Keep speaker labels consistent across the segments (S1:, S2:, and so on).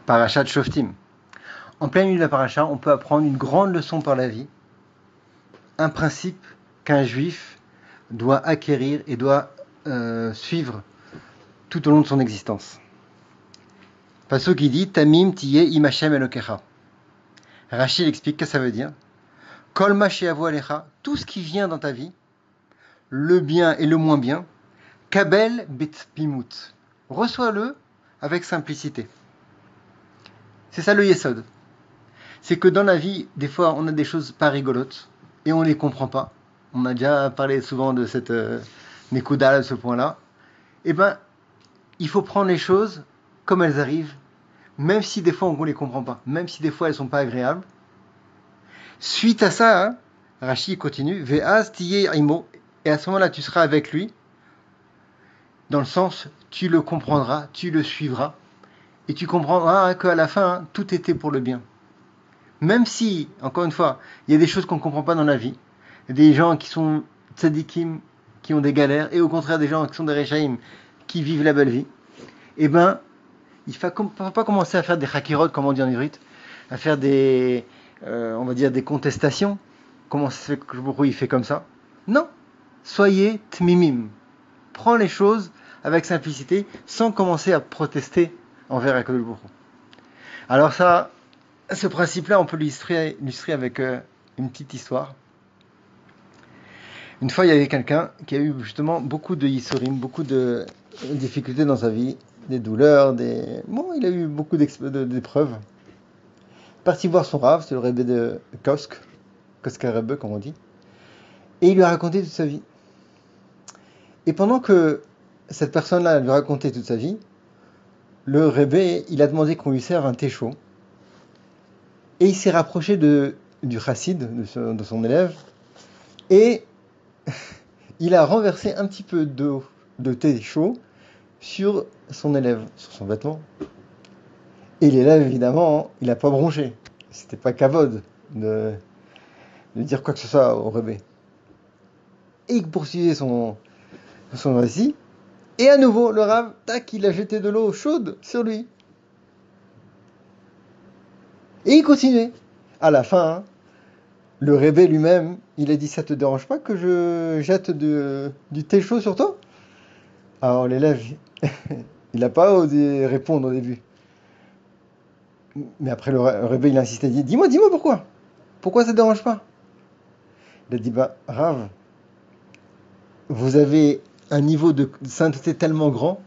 S1: Parashat Shoftim. En plein milieu de la paracha, on peut apprendre une grande leçon par la vie, un principe qu'un juif doit acquérir et doit suivre tout au long de son existence. Pasuk qui dit Tamim tiye im Hashem Elokecha. Rachid explique que ça veut dire Kol ma she'avo alecha, tout ce qui vient dans ta vie, le bien et le moins bien, kabel bitpimut, reçois-le avec simplicité. C'est ça le yesod. C'est que dans la vie, des fois, on a des choses pas rigolotes et on les comprend pas. On a déjà parlé souvent de cette Nekuda, de ce point-là. Eh ben, il faut prendre les choses comme elles arrivent, même si des fois on les comprend pas, même si des fois elles sont pas agréables. Suite à ça, hein, Rashi continue, Ve'az tiye imo, et à ce moment-là, tu seras avec lui, dans le sens, tu le comprendras, tu le suivras, et tu comprendras qu'à la fin, hein, tout était pour le bien. Même si, encore une fois, il y a des choses qu'on ne comprend pas dans la vie, des gens qui sont tzadikim, qui ont des galères, et au contraire des gens qui sont des rechaïm, qui vivent la belle vie, eh ben, il ne faut pas commencer à faire des hakirot, comme on dit en ivrite, à faire des, on va dire, des contestations. Comment ça se fait que il fait comme ça? Non, soyez tmimim. Prends les choses avec simplicité, sans commencer à protester envers Akadosh Baruch Hu. Alors ça, ce principe-là, on peut l'illustrer avec une petite histoire. Une fois, il y avait quelqu'un qui a eu justement beaucoup de yissorim, beaucoup de difficultés dans sa vie, des douleurs, Bon, il a eu beaucoup d'épreuves. Parti voir son Rav, c'est le Rebbe de Kosk Rebbe, comme on dit, et il lui a raconté toute sa vie. Et pendant que cette personne-là lui racontait toute sa vie, le Rebbe, il a demandé qu'on lui serve un thé chaud, et il s'est rapproché du chassid, de son élève, et il a renversé un petit peu de thé chaud sur son élève, sur son vêtement. Et l'élève, évidemment, il n'a pas bronché. C'était pas kavod de dire quoi que ce soit au Rebbe. Et il poursuivait son récit. Et à nouveau, le Rav, tac, il a jeté de l'eau chaude sur lui. Et il continuait. À la fin, le Rebbe lui-même, il a dit, ça te dérange pas que je jette du thé chaud sur toi? Alors l'élève, il n'a pas osé répondre au début. Mais après, le Rebbe, il a insisté, il dit, dis-moi pourquoi? Pourquoi ça ne te dérange pas? Il a dit, Rav, vous avez un niveau de sainteté tellement grand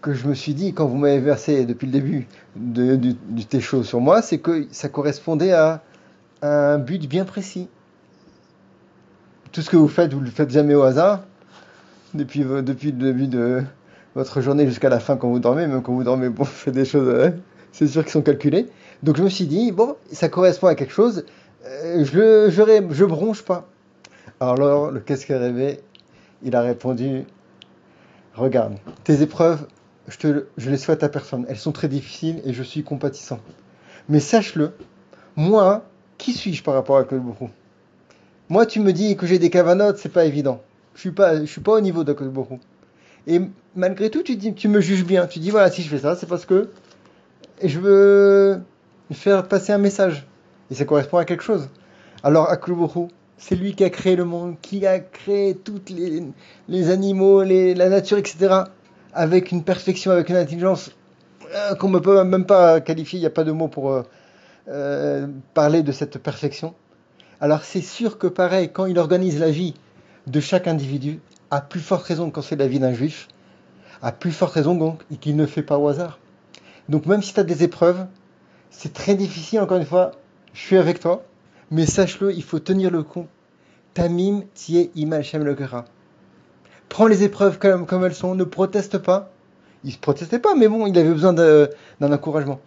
S1: que je me suis dit, quand vous m'avez versé depuis le début du thé chaud sur moi, c'est que ça correspondait à un but bien précis. Tout ce que vous le faites jamais au hasard, depuis le début de votre journée jusqu'à la fin quand vous dormez, même quand vous dormez, bon, vous faites des choses, c'est sûr, qui sont calculées. Donc je me suis dit, bon, ça correspond à quelque chose, je bronche pas. Alors le qu'est-ce qu'il rêvait? Il a répondu, regarde, tes épreuves, je les souhaite à personne. Elles sont très difficiles et je suis compatissant. Mais sache-le, moi, qui suis-je par rapport à Akadosh Baruch Hu? Moi, tu me dis que j'ai des cavanotes, c'est pas évident. Je suis pas au niveau d'Akadosh Baruch Hu. Et malgré tout, tu me juges bien. Tu dis, voilà, si je fais ça, c'est parce que je veux faire passer un message. Et ça correspond à quelque chose. Alors, Akadosh Baruch Hu, c'est lui qui a créé le monde, qui a créé tous les animaux, la nature, etc. Avec une perfection, avec une intelligence qu'on ne peut même pas qualifier, il n'y a pas de mots pour parler de cette perfection. Alors c'est sûr que pareil, quand il organise la vie de chaque individu, à plus forte raison quand c'est la vie d'un juif, à plus forte raison donc qu'il ne fait pas au hasard. Donc même si tu as des épreuves, c'est très difficile, encore une fois, je suis avec toi, mais sache-le, il faut tenir le coup. Tamim tiye imal shem lokera. Prends les épreuves comme elles sont, ne proteste pas. Il ne se protestait pas, mais bon, il avait besoin d'un encouragement.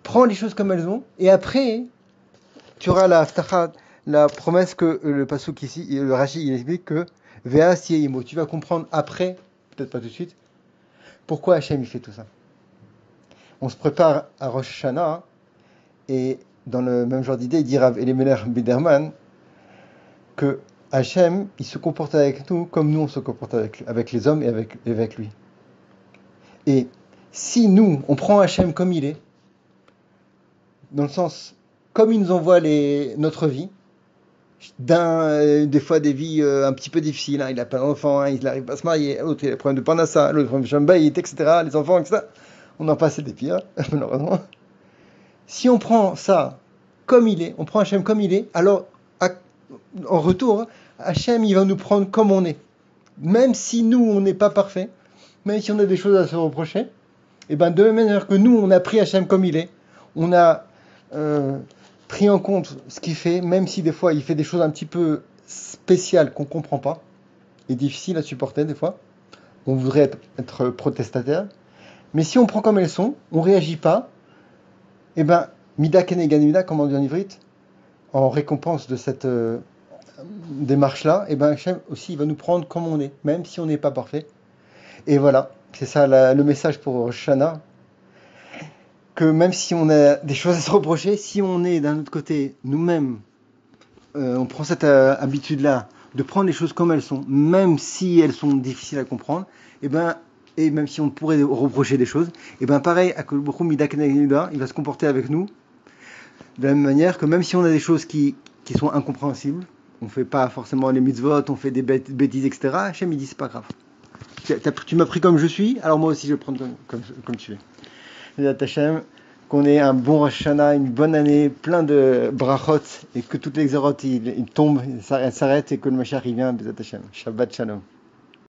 S1: Prends les choses comme elles sont, et après, tu auras la promesse que le pasuk ici, le Rashi, il explique que Vea imo. Tu vas comprendre après, peut-être pas tout de suite, pourquoi Hachem il fait tout ça. On se prépare à Rosh Hashanah, et dans le même genre d'idée, il dit Rav Elimelech Biderman que Hachem, il se comporte avec nous comme nous on se comporte avec les hommes et avec lui. Et si nous, on prend Hachem comme il est, dans le sens, comme il nous envoie notre vie, des fois des vies un petit peu difficiles, hein. Il n'a pas d'enfant, hein, il n'arrive pas à se marier, l'autre il a des problèmes de panassa, l'autre problème de chambaït, etc., les enfants, etc. On en passe des pires, malheureusement. Si on prend ça comme il est, on prend Hachem comme il est, alors en retour, Hachem il va nous prendre comme on est. Même si nous on n'est pas parfait, même si on a des choses à se reprocher, et ben de la même manière que nous on a pris Hachem comme il est, on a pris en compte ce qu'il fait, même si des fois il fait des choses un petit peu spéciales qu'on ne comprend pas, et difficiles à supporter des fois. On voudrait être protestataire. Mais si on prend comme elles sont, on ne réagit pas, et ben, mida kenegan mida, comme on dit en ivrite, en récompense de cette démarche-là, et ben Hachem aussi il va nous prendre comme on est, même si on n'est pas parfait. Et voilà, c'est ça le message pour Shana, que même si on a des choses à se reprocher, si on est d'un autre côté nous-mêmes, on prend cette habitude-là de prendre les choses comme elles sont, même si elles sont difficiles à comprendre, et même si on pourrait reprocher des choses, et ben pareil, il va se comporter avec nous de la même manière que même si on a des choses qui sont incompréhensibles, on fait pas forcément les mitzvot, on fait des bêtises, etc. Hachem il dit c'est pas grave. Tu m'as pris comme je suis, alors moi aussi je vais prendre comme tu es. Hachem, qu'on ait un bon Rosh Hashanah, une bonne année, plein de brachot, et que toutes les xérotes ils tombent, elles s'arrêtent, et que le Mashiach il vient, Bezat Hachem. Shabbat Shalom.